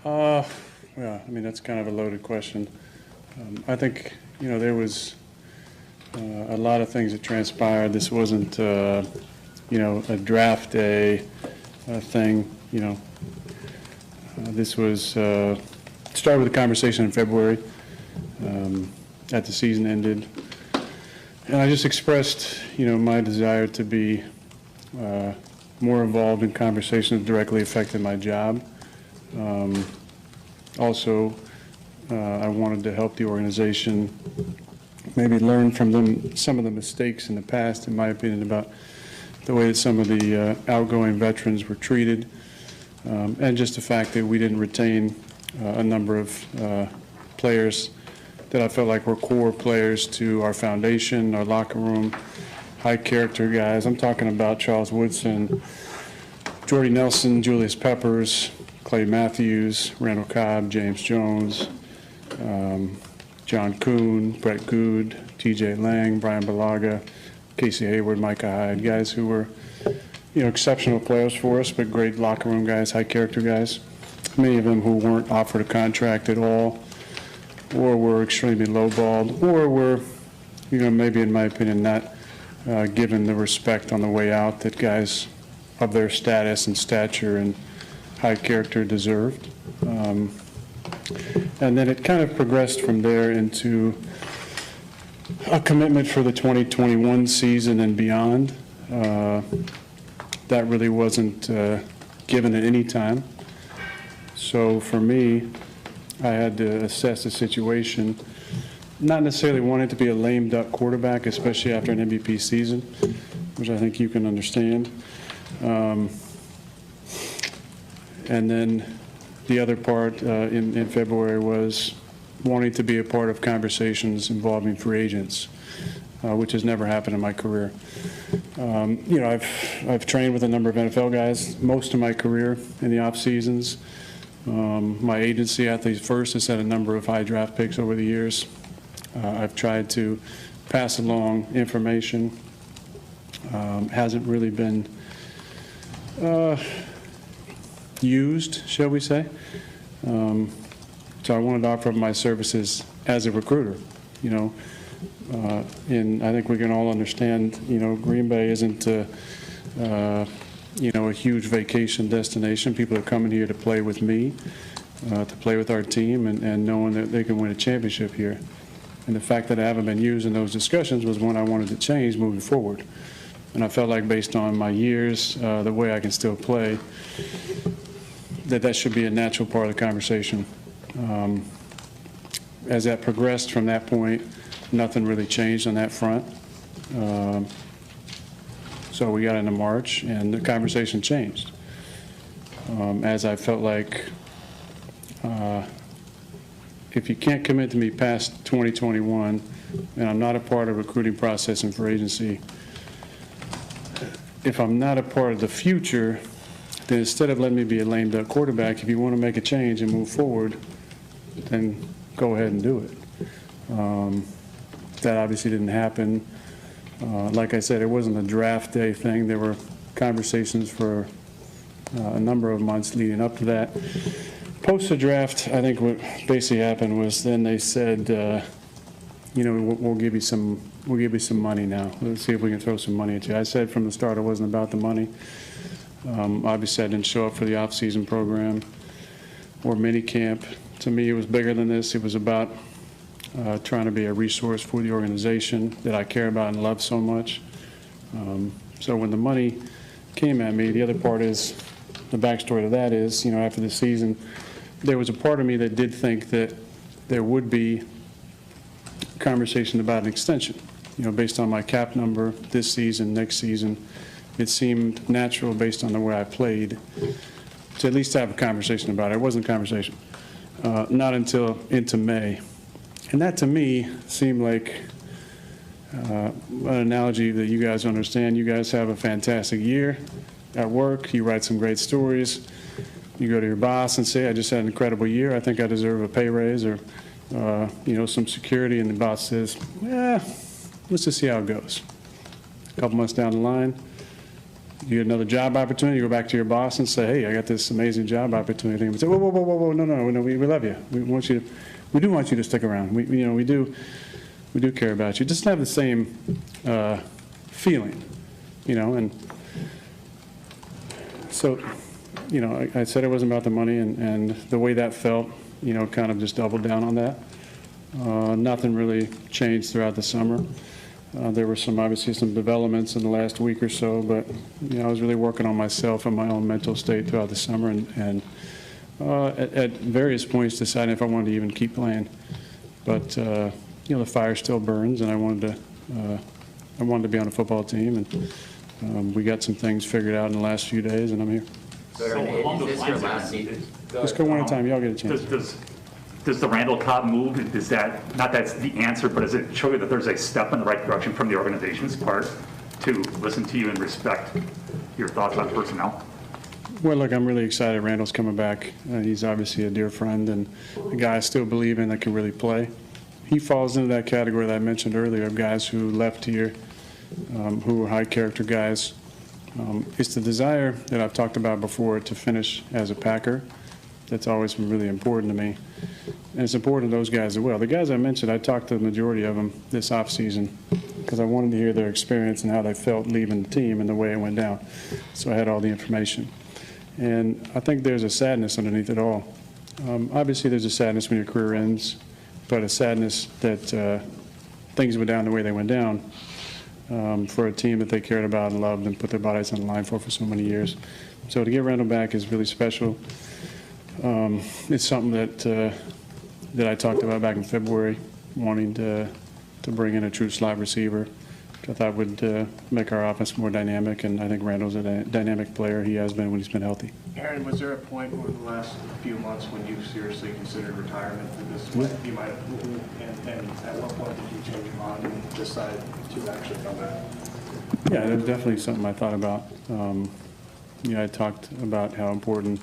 Well, I mean, that's kind of a loaded question. I think, there was a lot of things that transpired. This wasn't, a draft day thing, This was, started with a conversation in February at the season ended. And I just expressed, my desire to be more involved in conversations that directly affected my job. Also, I wanted to help the organization maybe learn from them some of the mistakes in the past, in my opinion, about the way that some of the outgoing veterans were treated, and just the fact that we didn't retain a number of players that I felt like were core players to our foundation, our locker room, high character guys. I'm talking about Charles Woodson, Jordy Nelson, Julius Peppers, Clay Matthews, Randall Cobb, James Jones, John Kuhn, Brett Good, T.J. Lang, Brian Balaga, Casey Hayward, Micah Hyde, guys who were, exceptional players for us, but great locker room guys, high character guys. Many of them who weren't offered a contract at all, or were extremely lowballed, or were, maybe in my opinion, not given the respect on the way out that guys of their status and stature and high character deserved. And then it kind of progressed from there into a commitment for the 2021 season and beyond. That really wasn't given at any time. So for me, I had to assess the situation, not necessarily wanting to be a lame duck quarterback, especially after an MVP season, which I think you can understand. And then the other part in February was wanting to be a part of conversations involving free agents, which has never happened in my career. I've trained with a number of NFL guys most of my career in the off seasons. My agency, Athletes First, has had a number of high draft picks over the years. I've tried to pass along information. Hasn't really been used, shall we say. So I wanted to offer my services as a recruiter, and I think we can all understand, Green Bay isn't, a huge vacation destination. People are coming here to play with me, to play with our team, and knowing that they can win a championship here. And the fact that I haven't been used in those discussions was one I wanted to change moving forward. And I felt like based on my years, the way I can still play, that should be a natural part of the conversation. As that progressed from that point, nothing really changed on that front. So we got into March, and the conversation changed. As I felt like if you can't commit to me past 2021, and I'm not a part of recruiting process and for agency, if I'm not a part of the future, then instead of letting me be a lame duck quarterback, if you want to make a change and move forward, then go ahead and do it. That obviously didn't happen. Like I said, it wasn't a draft day thing. There were conversations for a number of months leading up to that. Post the draft, I think what basically happened was then they said, we'll give you some money now. Let's see if we can throw some money at you. I said from the start it wasn't about the money. Obviously, I didn't show up for the off-season program or mini camp. To me, it was bigger than this. It was about trying to be a resource for the organization that I care about and love so much. So when the money came at me, the other part is, the backstory to that is, after the season, there was a part of me that did think that there would be conversation about an extension. Based on my cap number this season, next season, it seemed natural based on the way I played to at least have a conversation about it. It wasn't a conversation, not until into May. And that to me seemed like an analogy that you guys understand. You guys have a fantastic year at work. You write some great stories. You go to your boss and say, I just had an incredible year. I think I deserve a pay raise or, some security. And the boss says, let's just see how it goes. A couple months down the line, you get another job opportunity, you go back to your boss and say, hey, I got this amazing job opportunity. And we say, whoa, no, we love you. We do want you to stick around. We do care about you. It doesn't have the same feeling, and so, I said it wasn't about the money, and the way that felt, kind of just doubled down on that. Nothing really changed throughout the summer. There were obviously some developments in the last week or so, but I was really working on myself and my own mental state throughout the summer, and at various points deciding if I wanted to even keep playing. But the fire still burns, and I wanted to be on a football team, and we got some things figured out in the last few days, and I'm here. So along those lines, Let's go one at a time. Y'all get a chance. Does the Randall Cobb move, is that, not that's the answer, but does it show you that there's a step in the right direction from the organization's part to listen to you and respect your thoughts on personnel? Well, look, I'm really excited Randall's coming back. He's obviously a dear friend and a guy I still believe in that can really play. He falls into that category that I mentioned earlier of guys who left here, who were high-character guys. It's the desire that I've talked about before to finish as a Packer. That's always been really important to me. And it's important to those guys as well. The guys I mentioned, I talked to the majority of them this offseason because I wanted to hear their experience and how they felt leaving the team and the way it went down. So I had all the information. And I think there's a sadness underneath it all. Obviously, there's a sadness when your career ends, but a sadness that things went down the way they went down for a team that they cared about and loved and put their bodies on the line for so many years. So to get Randall back is really special. It's something that I talked about back in February, wanting to bring in a true slot receiver. I thought would make our offense more dynamic, and I think Randall's a dynamic player. He has been when he's been healthy. Aaron, was there a point over the last few months when you seriously considered retirement for this? You might have, and at what point did you change your mind and decide to actually come back? Yeah, that was definitely something I thought about. I talked about how important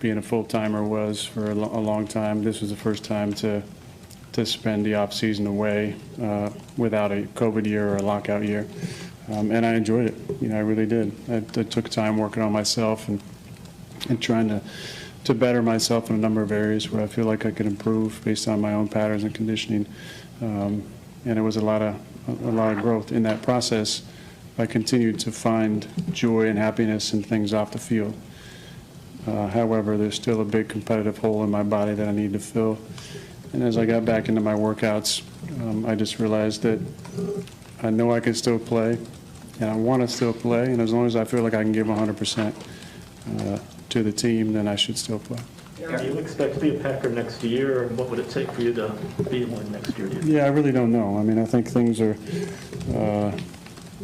being a full-timer was for a long time. This was the first time to spend the off-season away without a COVID year or a lockout year. And I enjoyed it. I really did. I took time working on myself and trying to better myself in a number of areas where I feel like I could improve based on my own patterns and conditioning. And it was a lot of growth in that process. I continued to find joy and happiness in things off the field. However, there's still a big competitive hole in my body that I need to fill. And as I got back into my workouts, I just realized that I know I can still play, and I want to still play, and as long as I feel like I can give 100% to the team, then I should still play. Do you expect to be a Packer next year, and what would it take for you to be one next year? Yeah, I really don't know. I mean, I think things are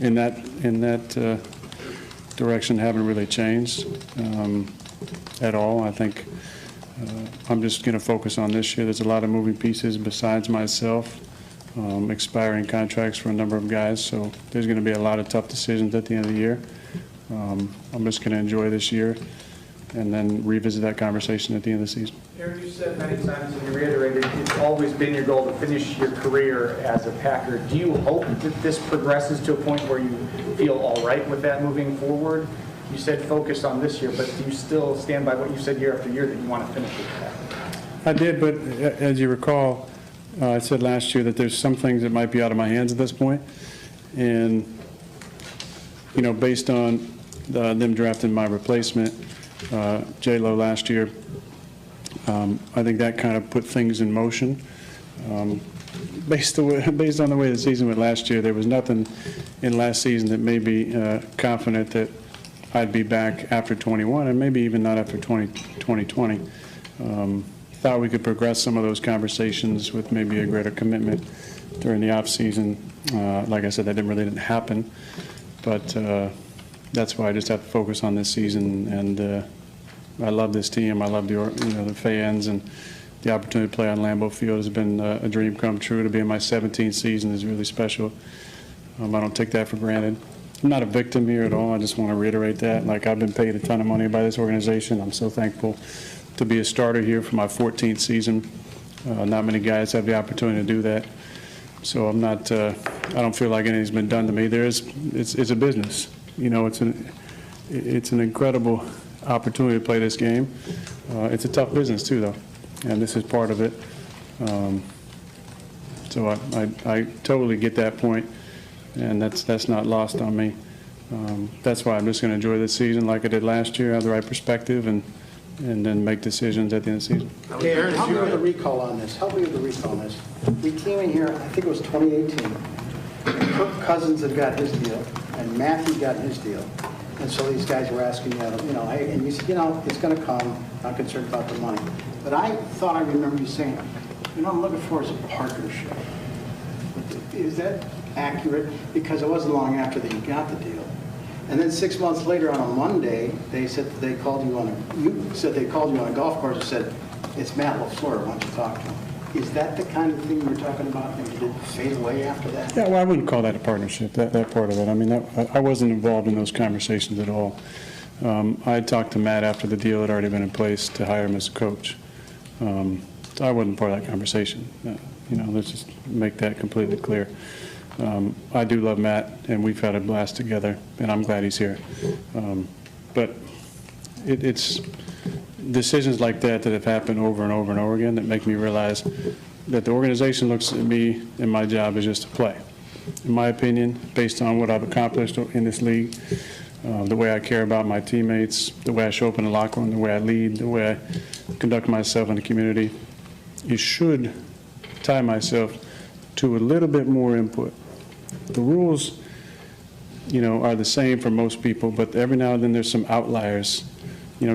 in that direction haven't really changed at all. I think I'm just going to focus on this year. There's a lot of moving pieces besides myself, expiring contracts for a number of guys, so there's going to be a lot of tough decisions at the end of the year. I'm just going to enjoy this year and then revisit that conversation at the end of the season. Aaron, you said many times and you reiterated it's always been your goal to finish your career as a Packer. Do you hope that this progresses to a point where you feel all right with that moving forward? You said focus on this year, but do you still stand by what you said year after year that you want to finish with that? I did, but as you recall, I said last year that there's some things that might be out of my hands at this point. And, based on them drafting my replacement, J-Lo last year, I think that kind of put things in motion. Based on the way the season went last year, there was nothing in last season that made me confident that I'd be back after 21 and maybe even not after 2020. Thought we could progress some of those conversations with maybe a greater commitment during the off season. Like I said, that really didn't happen, but that's why I just have to focus on this season. And I love this team. I love the fans, and the opportunity to play on Lambeau Field has been a dream come true. To be in my 17th season is really special. I don't take that for granted. I'm not a victim here at all. I just want to reiterate that. Like, I've been paid a ton of money by this organization. I'm so thankful to be a starter here for my 14th season. Not many guys have the opportunity to do that. So I don't feel like anything's been done to me. It's a business. it's an incredible opportunity to play this game. It's a tough business too, though, and this is part of it. So I totally get that point, and that's not lost on me. That's why I'm just going to enjoy this season like I did last year, have the right perspective, and then make decisions at the end of the season. Aaron, help me with the recall on this. Help me with the recall on this. We came in here, I think it was 2018, and Kirk Cousins had got his deal, and Matthew got his deal. And so these guys were asking you, hey, and you said, it's going to come. Not concerned about the money. But I thought I remember you saying, I'm looking for is a partnership. Is that accurate? Because it wasn't long after that you got the deal. And then 6 months later on a Monday, they said they called you on a golf course and said, it's Matt LaFleur, why don't you talk to him? Is that the kind of thing you were talking about, and did it fade away after that? Yeah, well, I wouldn't call that a partnership, that part of it. I mean, I wasn't involved in those conversations at all. I had talked to Matt after the deal had already been in place to hire him as a coach. So I wasn't part of that conversation. Let's just make that completely clear. I do love Matt, and we've had a blast together, and I'm glad he's here. But it's decisions like that have happened over and over and over again that make me realize that the organization looks at me and my job is just to play. In my opinion, based on what I've accomplished in this league, the way I care about my teammates, the way I show up in the locker room, the way I lead, the way I conduct myself in the community, you should tie myself to a little bit more input. The rules, are the same for most people, but every now and then there's some outliers,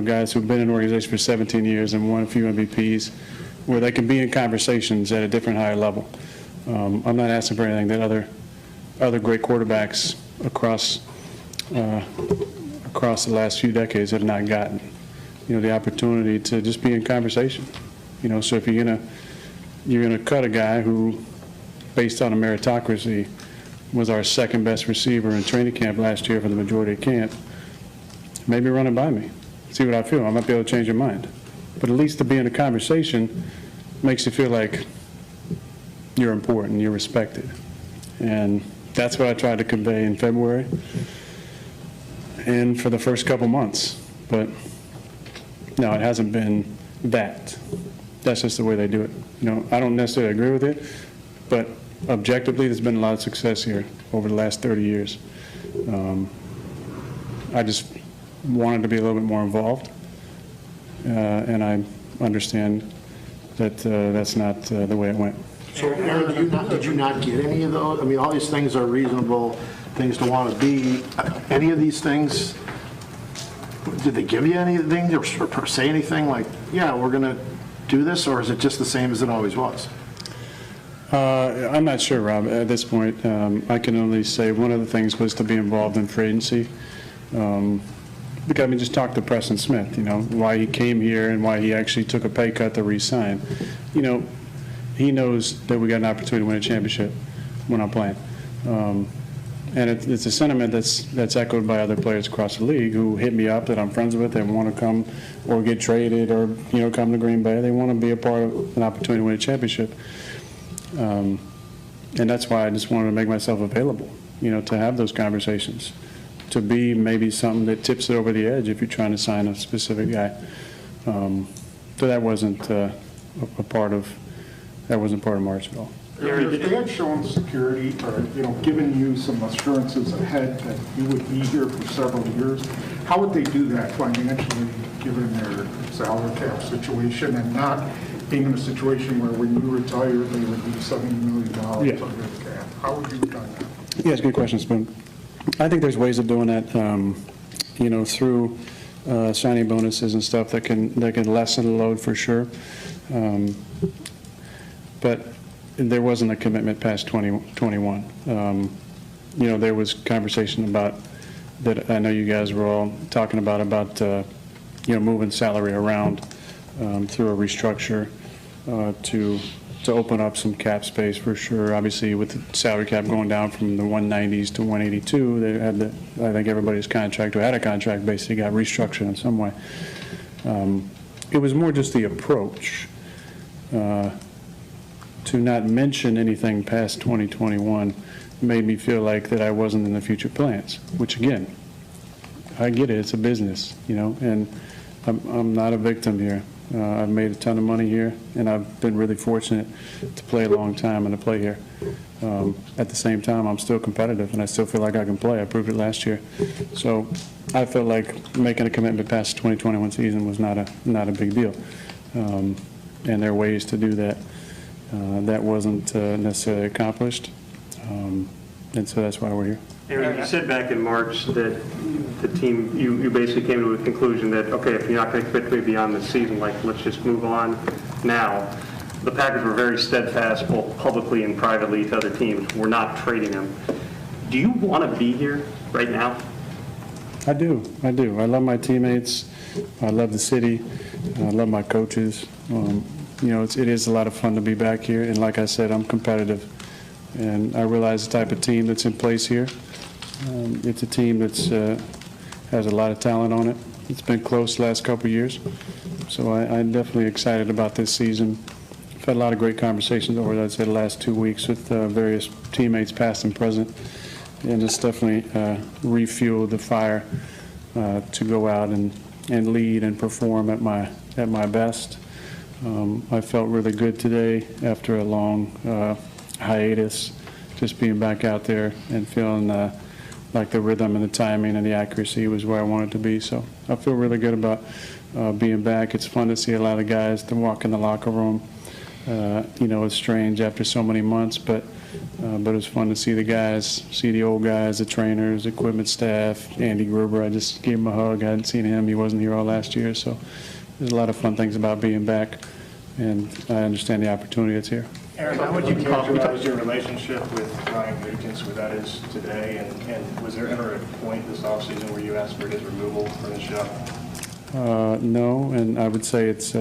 guys who've been in an organization for 17 years and won a few MVPs, where they can be in conversations at a different higher level. I'm not asking for anything that other great quarterbacks across the last few decades have not gotten. The opportunity to just be in conversation. So if you're gonna cut a guy who, based on a meritocracy, was our second best receiver in training camp last year for the majority of camp, maybe run it by me, see what I feel. I might be able to change your mind. But at least to be in a conversation makes you feel like you're important, you're respected. And that's what I tried to convey in February and for the first couple months. But no, it hasn't been that. That's just the way they do it. I don't necessarily agree with it, but objectively, there's been a lot of success here over the last 30 years. I just wanted to be a little bit more involved, and I understand that that's not the way it went. So, Aaron, did you not get any of those? I mean, all these things are reasonable things to want to be. Any of these things, did they give you anything or say anything like, yeah, we're going to do this, or is it just the same as it always was? I'm not sure, Rob. At this point, I can only say one of the things was to be involved in free agency. Because just talk to Preston Smith, why he came here and why he actually took a pay cut to re-sign. He knows that we got an opportunity to win a championship when I'm playing. And it's a sentiment that's echoed by other players across the league who hit me up that I'm friends with. They want to come or get traded or, come to Green Bay. They want to be a part of an opportunity to win a championship. And that's why I just wanted to make myself available, to have those conversations, to be maybe something that tips it over the edge if you're trying to sign a specific guy. So that wasn't a part of March at all. If they had shown security or, given you some assurances ahead that you would be here for several years, how would they do that financially, given their salary cap situation and not being in a situation where when you retire, they would be $70 million under the cap? How would you have done that? Yeah, it's a good question, Spoon. I think there's ways of doing that, through signing bonuses and stuff that can lessen the load for sure. But there wasn't a commitment past 2021. There was conversation about that. I know you guys were all talking about moving salary around through a restructure to open up some cap space for sure. Obviously, with the salary cap going down from the 190s to 182, they had I think everybody's contract who had a contract basically got restructured in some way. It was more just the approach. To not mention anything past 2021 made me feel like that I wasn't in the future plans, which again, I get it, it's a business, and I'm not a victim here. I've made a ton of money here, and I've been really fortunate to play a long time and to play here. At the same time, I'm still competitive, and I still feel like I can play. I proved it last year. So I felt like making a commitment past the 2021 season was not a big deal. And there are ways to do that. That wasn't necessarily accomplished, and so that's why we're here. Aaron, you said back in March that the team, you basically came to a conclusion that, okay, if you're not going to commit to me beyond the season, like, let's just move on now. The Packers were very steadfast, both publicly and privately, to other teams. We're not trading him. Do you want to be here right now? I do. I love my teammates. I love the city. I love my coaches. It is a lot of fun to be back here, and like I said, I'm competitive. And I realize the type of team that's in place here. It's a team that's has a lot of talent on it. It's been close the last couple of years. So I'm definitely excited about this season. I've had a lot of great conversations over, I'd say, the last 2 weeks with various teammates, past and present. And it's definitely refueled the fire to go out and lead and perform at my best. I felt really good today after a long hiatus, just being back out there and feeling like the rhythm and the timing and the accuracy was where I wanted to be. So I feel really good about being back. It's fun to see a lot of guys to walk in the locker room. It's strange after so many months, but it's fun to see the guys, see the old guys, the trainers, equipment staff, Andy Gruber. I just gave him a hug. I hadn't seen him. He wasn't here all last year. So there's a lot of fun things about being back, and I understand the opportunity that's here. Aaron, how would you characterize your relationship with Ryan Gutekunst, where that is today? And was there ever a point this offseason where you asked for his removal from the job? No, and I would say it's